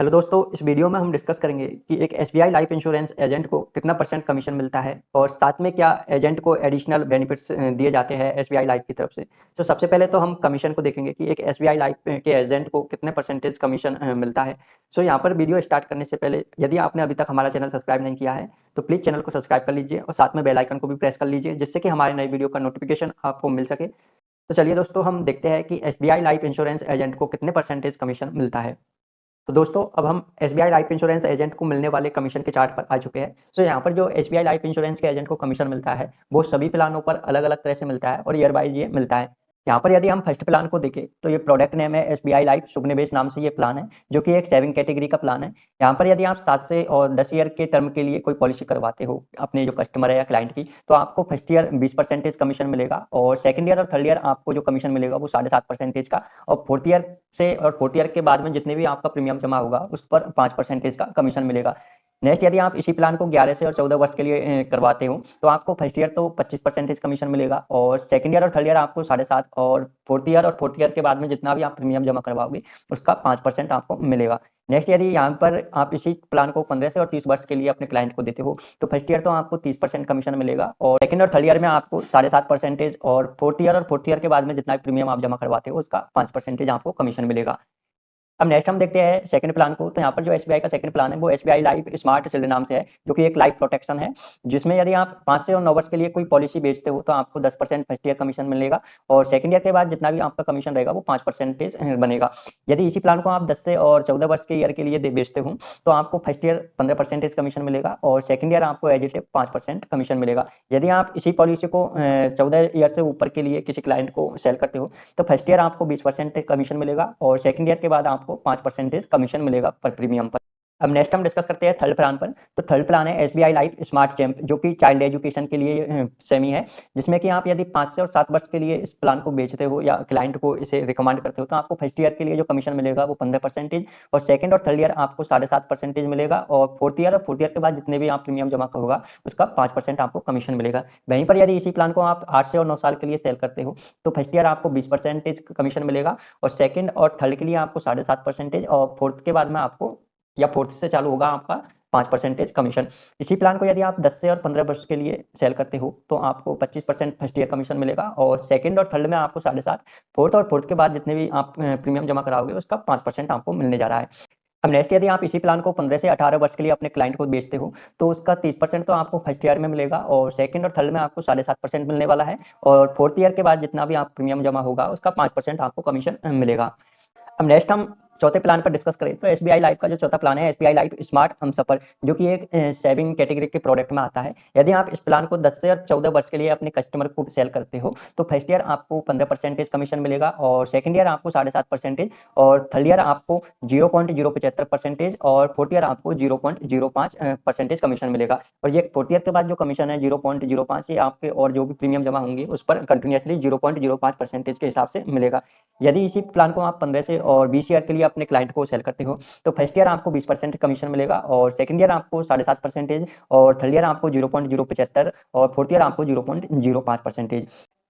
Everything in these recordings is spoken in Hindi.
हेलो दोस्तों, इस वीडियो में हम डिस्कस करेंगे कि एक एसबीआई लाइफ इंश्योरेंस एजेंट को कितना परसेंट कमीशन मिलता है और साथ में क्या एजेंट को एडिशनल बेनिफिट्स दिए जाते हैं एसबीआई लाइफ की तरफ से। तो सबसे पहले तो हम कमीशन को देखेंगे कि एक एसबीआई लाइफ के एजेंट को कितने परसेंटेज कमीशन मिलता है। सो यहाँ पर वीडियो स्टार्ट करने से पहले यदि आपने अभी तक हमारा चैनल सब्सक्राइब नहीं किया है तो प्लीज़ चैनल को सब्सक्राइब कर लीजिए और साथ में बेल आइकन को भी प्रेस कर लीजिए, जिससे कि हमारे नए वीडियो का नोटिफिकेशन आपको मिल सके। तो चलिए दोस्तों, हम देखते हैं कि एसबीआई लाइफ इंश्योरेंस एजेंट को कितने परसेंटेज कमीशन मिलता है। तो दोस्तों, अब हम एसबीआई लाइफ इंश्योरेंस एजेंट को मिलने वाले कमीशन के चार्ट पर आ चुके हैं। तो यहाँ पर जो एसबीआई लाइफ इंश्योरेंस के एजेंट को कमीशन मिलता है वो सभी प्लानों पर अलग अलग तरह से मिलता है और ईयर वाइज ये मिलता है। यहाँ पर यदि हम फर्स्ट प्लान को देखें तो ये प्रोडक्ट नेम है एसबीआई लाइफ शुभ निवेश नाम से ये प्लान है, जो कि एक सेविंग कैटेगरी का प्लान है। यहाँ पर यदि आप 7 से और 10 ईयर के टर्म के लिए कोई पॉलिसी करवाते हो अपने जो कस्टमर है या क्लाइंट की, तो आपको फर्स्ट ईयर 20% कमीशन मिलेगा और सेकंड ईयर और थर्ड ईयर आपको जो कमीशन मिलेगा वो 7.5% का, और फोर्थ ईयर से और फोर्थ ईयर के बाद में जितने भी आपका प्रीमियम जमा होगा उस पर 5% का कमीशन मिलेगा। नेक्स्ट, यदि आप इसी प्लान को 11 से और 14 वर्ष के लिए करवाते हो तो आपको फर्स्ट ईयर तो 25% कमीशन मिलेगा और सेकंड ईयर और थर्ड ईयर आपको 7.5, और फोर्थ ईयर के बाद में जितना भी आप प्रीमियम जमा करवाओगे उसका 5% आपको मिलेगा। नेक्स्ट, यदि यहाँ पर आप इसी प्लान को 15 से और 30 वर्ष के लिए अपने क्लाइंट को देते हो तो फर्स्ट ईयर तो आपको 30% कमीशन मिलेगा और सेकंड और थर्ड ईयर में आपको 7.5%, और फोर्थ ईयर के बाद में जितना भी प्रीमियम आप जमा करवाते हो उसका 5% आपको कमीशन मिलेगा। अब नेक्स्ट हम देखते हैं सेकंड प्लान को। तो यहाँ पर जो एसबीआई का सेकंड प्लान है वो एसबीआई लाइफ स्मार्ट शील्ड नाम से है, जो कि एक लाइफ प्रोटेक्शन है, जिसमें यदि आप 5 से और 9 वर्ष के लिए कोई पॉलिसी बेचते हो तो आपको 10% फर्स्ट ईयर कमीशन मिलेगा और सेकंड ईयर के बाद जितना भी आपका कमीशन रहेगा वो 5% बनेगा। यदि इसी प्लान को आप 10 से और 14 वर्ष के ईयर के लिए बेचते हो तो आपको फर्स्ट ईयर 15% कमीशन मिलेगा और सेकंड ईयर आपको एज इट 5% कमीशन मिलेगा। यदि आप इसी पॉलिसी को 14 ईयर से ऊपर के लिए किसी क्लाइंट को सेल करते हो तो फर्स्ट ईयर आपको 20% कमीशन मिलेगा और सेकंड ईयर के बाद आपको 5% कमीशन मिलेगा पर प्रीमियम पर। अब नेक्स्ट हम डिस्कस करते हैं थर्ड प्लान पर। तो थर्ड प्लान है एसबीआई लाइफ स्मार्ट चैम्प, जो कि चाइल्ड एजुकेशन के लिए सेमी है, जिसमें कि आप यदि 5 से और 7 वर्ष के लिए इस प्लान को बेचते हो या क्लाइंट को इसे रिकमेंड करते हो तो आपको फर्स्ट ईयर के लिए जो कमीशन मिलेगा वो 15% और सेकंड और थर्ड ईयर आपको 7.5% मिलेगा और फोर्थ ईयर के बाद जितने भी आप प्रीमियम जमा होगा उसका 5% आपको कमीशन मिलेगा। वहीं पर यदि इसी प्लान को आप 8 से और 9 साल के लिए सेल करते हो तो फर्स्ट ईयर आपको 20% कमीशन मिलेगा और सेकंड और थर्ड के लिए आपको 7.5% और फोर्थ के बाद में आपको या फोर्थ से चालू होगा आपका 5% कमीशन। इसी प्लान को यदि आप 10 से और 15 वर्ष के लिए सेल करते हो तो आपको 25% फर्स्ट ईयर कमीशन मिलेगा और सेकंड और थर्ड में आपको 7.5, फोर्थ के बाद जितने भी आप प्रीमियम जमा कराओगे उसका 5% आपको मिलने जा रहा है। अब नेक्स्ट, यदि आप इसी प्लान को 15 से 18 वर्ष के लिए अपने क्लाइंट को बेचते हो तो उसका 30% तो आपको फर्स्ट ईयर में मिलेगा और सेकंड और थर्ड में आपको 7.5% मिलने वाला है और फोर्थ ईयर के बाद जितना भी आप प्रीमियम जमा होगा उसका 5% आपको कमीशन मिलेगा। अब नेक्स्ट हम चौथे प्लान पर डिस्कस करें तो एसबीआई लाइफ का जो चौथा प्लान है एसबीआई लाइफ स्मार्ट हमसफर, जो कि एक सेविंग कैटेगरी के प्रोडक्ट में आता है। यदि आप इस प्लान को 10 से और 14 वर्ष के लिए अपने कस्टमर को सेल करते हो तो फर्स्ट ईयर आपको 15% कमीशन मिलेगा और सेकंड ईयर आपको 7.5% और थर्ड ईयर आपको 0.075% और फोर्थ ईयर आपको 0.05% कमीशन मिलेगा। और ये फोर्थ ईयर के बाद जो कमीशन है 0.05 ये आपके और जो भी प्रीमियम जमा होंगे उस पर कंटिन्यूसली 0.05% के हिसाब से मिलेगा। यदि इसी प्लान को आप 15 से और 20 ईयर के लिए अपने क्लाइंट को सेल करते हो तो फर्स्ट ईयर आपको 20% कमीशन मिलेगा और सेकंड ईयर आपको 7.5% और थर्ड ईयर आपको 0.075 और फोर्थ ईयर आपको 0.05%।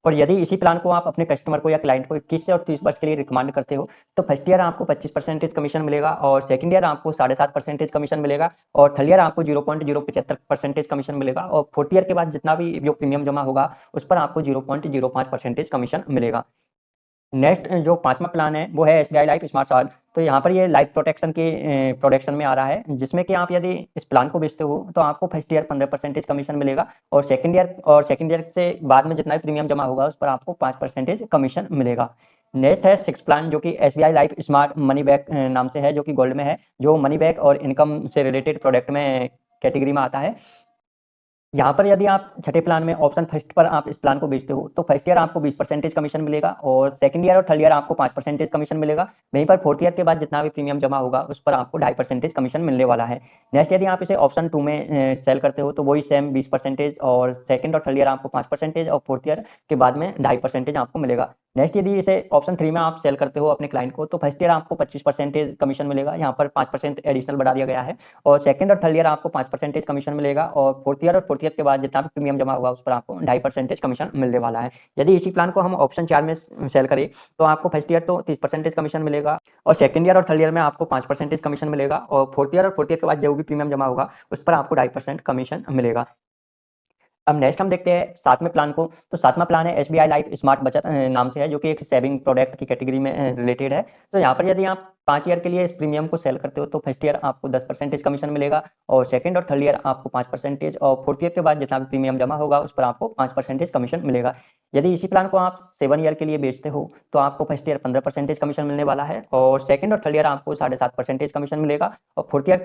और यदि इसी प्लान को आप अपने कस्टमर को या क्लाइंट को 21 से और 30 वर्ष के लिए रिकमेंड करते हो तो फर्स्ट ईयर आपको 25% कमीशन मिलेगा और सेकंड ईयर आपको 7.5% कमीशन मिलेगा और थर्ड ईयर आपको 0.075% कमीशन मिलेगा और फोर्थ ईयर के बाद जितना भी जो प्रीमियम जमा होगा उस पर आपको 0.05% कमीशन मिलेगा। नेक्स्ट जो पांचवा प्लान है वो है एसबीआई लाइफ स्मार्ट साल। तो यहाँ पर ये लाइफ प्रोटेक्शन के प्रोटेक्शन में आ रहा है, जिसमें कि आप यदि इस प्लान को बेचते हो तो आपको फर्स्ट ईयर 15% कमीशन मिलेगा और सेकंड ईयर से बाद में जितना भी प्रीमियम जमा होगा उस पर आपको 5% कमीशन मिलेगा। नेक्स्ट है सिक्स प्लान, जो कि SBI life smart money back नाम से है, जो कि गोल्ड में है, जो मनी बैक और इनकम से रिलेटेड प्रोडक्ट में कैटेगरी में आता है। यहाँ पर यदि आप छठे प्लान में ऑप्शन फर्स्ट पर आप इस प्लान को बेचते हो तो फर्स्ट ईयर आपको 20% कमीशन मिलेगा और सेकंड ईयर और थर्ड ईयर आपको 5% कमीशन मिलेगा। वहीं पर फोर्थ ईयर के बाद जितना भी प्रीमियम जमा होगा उस पर आपको 2.5% कमीशन मिलने वाला है। नेक्स्ट, यदि आप इसे ऑप्शन 2 में सेल करते हो तो वही सेम 20% और सेकंड और थर्ड ईयर आपको 5% और फोर्थ ईयर के बाद में 2.5% आपको मिलेगा। नेक्स्ट यदि इसे ऑप्शन 3 में आप सेल करते हो अपने क्लाइंट को, तो फर्स्ट ईयर आपको 25% कमीशन मिलेगा, यहाँ पर 5% एडिशनल बढ़ा दिया गया है। और सेकंड और थर्ड ईयर आपको 5% कमीशन मिलेगा, और फोर्थ ईयर के बाद जितना भी प्रीमियम जमा होगा उस पर आपको 2.5% कमीशन मिलने वाला है। यदि इसी प्लान को हम ऑप्शन 4 में सेल करें, तो आपको फर्स्ट ईयर तो 30% कमीशन मिलेगा, और सेकंड ईयर और थर्ड ईयर में आपको 5% कमीशन मिलेगा, और फोर्थ ईयर के बाद जो भी प्रीमियम जमा होगा उस पर आपको 2.5% कमीशन मिलेगा। अब नेक्स्ट हम देखते हैं सातवें प्लान को। तो सातवां प्लान है एसबीआई लाइफ स्मार्ट बचत नाम से है, जो कि एक सेविंग प्रोडक्ट की कैटेगरी में रिलेटेड है। तो यहाँ पर यदि आप 5 ईयर के लिए इस प्रीमियम को सेल करते हो, तो फर्स्ट ईयर आपको 10% कमीशन मिलेगा, और सेकंड और थर्ड ईयर आपको 5%, और फोर्थ ईयर के बाद जितना भी प्रीमियम जमा होगा उस पर आपको 5% कमीशन मिलेगा। यदि इसी प्लान को आप 7 ईयर के लिए बेचते हो, तो आपको फर्स्ट ईयर 15% कमीशन मिलने वाला है, और सेकंड और थर्ड ईयर आपको 7.5% कमीशन मिलेगा, और फोर्थ ईयर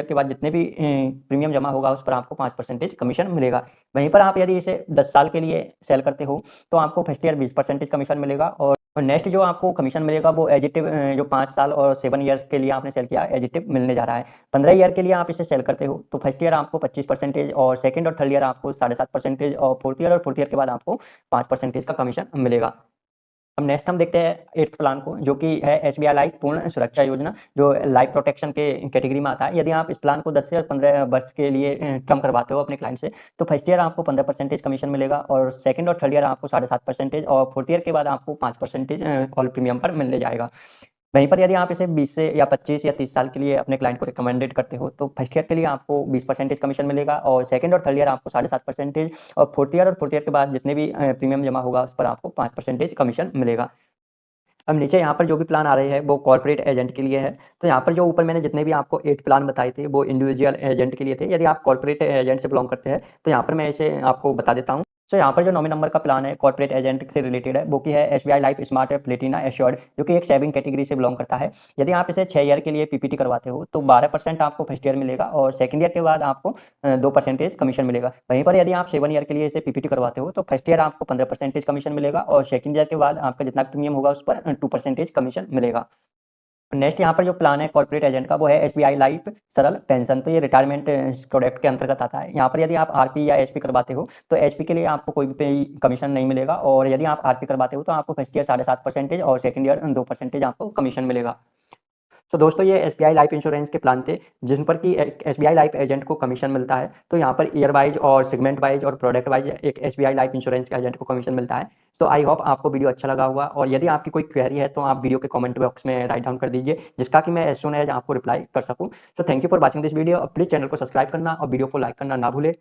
के बाद जितने भी प्रीमियम जमा होगा उस पर आपको 5% कमीशन मिलेगा। वहीं पर आप यदि इसे 10 साल के लिए सेल करते हो, तो आपको फर्स्ट ईयर 20% कमीशन मिलेगा, और नेक्स्ट जो आपको कमीशन मिलेगा वो एजिटिव जो 5 साल और 7 ईयर्स के लिए आपने सेल किया एजिटिव मिलने जा रहा है। 15 ईयर के लिए आप इसे सेल करते हो, तो फर्स्ट ईयर आपको 25%, और सेकंड और थर्ड ईयर आपको 7.5%, और फोर्थ ईयर के बाद आपको 5% का कमीशन मिलेगा। अब नेक्स्ट हम देखते हैं 8th प्लान को, जो कि है एसबीआई लाइफ पूर्ण सुरक्षा योजना, जो लाइफ प्रोटेक्शन के कैटेगरी में आता है। यदि आप इस प्लान को 10 से 15 वर्ष के लिए टर्म करवाते हो अपने क्लाइंट से, तो फर्स्ट ईयर आपको 15% कमीशन मिलेगा, और सेकंड और थर्ड ईयर आपको 7.5%, और फोर्थ ईयर के बाद आपको 5% ऑल प्रीमियम पर मिलने जाएगा। वहीं पर यदि आप इसे 20 से या 25 या 30 साल के लिए अपने क्लाइंट को रिकमेंडेड करते हो, तो फर्स्ट ईयर के लिए आपको 20% कमीशन मिलेगा, और सेकंड और थर्ड ईयर आपको 7.5%, और फोर्थ ईयर के बाद जितने भी प्रीमियम जमा होगा उस पर आपको 5% कमीशन मिलेगा। अब नीचे यहाँ पर जो भी प्लान आ रहे हैं वो कॉर्पोरेट एजेंट के लिए है। तो यहाँ पर जो ऊपर मैंने जितने भी आपको 8 प्लान बताए थे वो इंडिविजुअल एजेंट के लिए थे। यदि आप कॉर्पोरेट एजेंट से बिलोंग करते हैं, तो यहाँ पर मैं इसे आपको बता देता हूँ। तो यहाँ पर जो 9वें नंबर का प्लान है कॉर्पोरेट एजेंट से रिलेटेड है, वो की है SBI life smart Platina assured, जो कि एक सेविंग कैटेगरी से बिलोंग करता है। यदि आप इसे 6 ईयर के लिए पीपीटी करवाते हो, तो 12% आपको फर्स्ट ईयर मिलेगा, और सेकंड ईयर के बाद आपको 2% कमीशन मिलेगा। वहीं पर यदि आप 7 ईयर के लिए इसे पीपीटी करवाते हो, तो फर्स्ट ईयर आपको 15% कमीशन मिलेगा, और सेकंड ईयर के बाद आपका जितना प्रीमियम होगा उस पर 2% कमीशन मिलेगा। नेक्स्ट यहाँ पर जो प्लान है कॉर्पोरेट एजेंट का वो है एसबीआई लाइफ सरल पेंशन। तो ये रिटायरमेंट प्रोडक्ट के अंतर्गत आता है। यहाँ पर यदि आप आरपी या एसपी करवाते हो, तो एसपी के लिए आपको कोई भी कमीशन नहीं मिलेगा, और यदि आप आरपी करवाते हो तो आपको फर्स्ट ईयर 7.5%, और सेकंड ईयर 2% आपको कमीशन मिलेगा। तो दोस्तों ये एसबीआई लाइफ इंश्योरेंस के प्लान थे, जिन पर कि एसबीआई लाइफ एजेंट को कमीशन मिलता है। तो यहाँ पर ईयर वाइज और सेगमेंट वाइज और प्रोडक्ट वाइज एक एसबीआई लाइफ इंश्योरेंस के एजेंट को कमीशन मिलता है। तो आई होप आपको वीडियो अच्छा लगा होगा, और यदि आपकी कोई क्वेरी है तो आप वीडियो के कमेंट बॉक्स में राइट डाउन कर दीजिए, जिसका कि मैं एज सून एज आपको रिप्लाई कर सकूँ। तो thank you for watching this video. Please channel को सब्सक्राइब करना और वीडियो को लाइक करना ना भूले।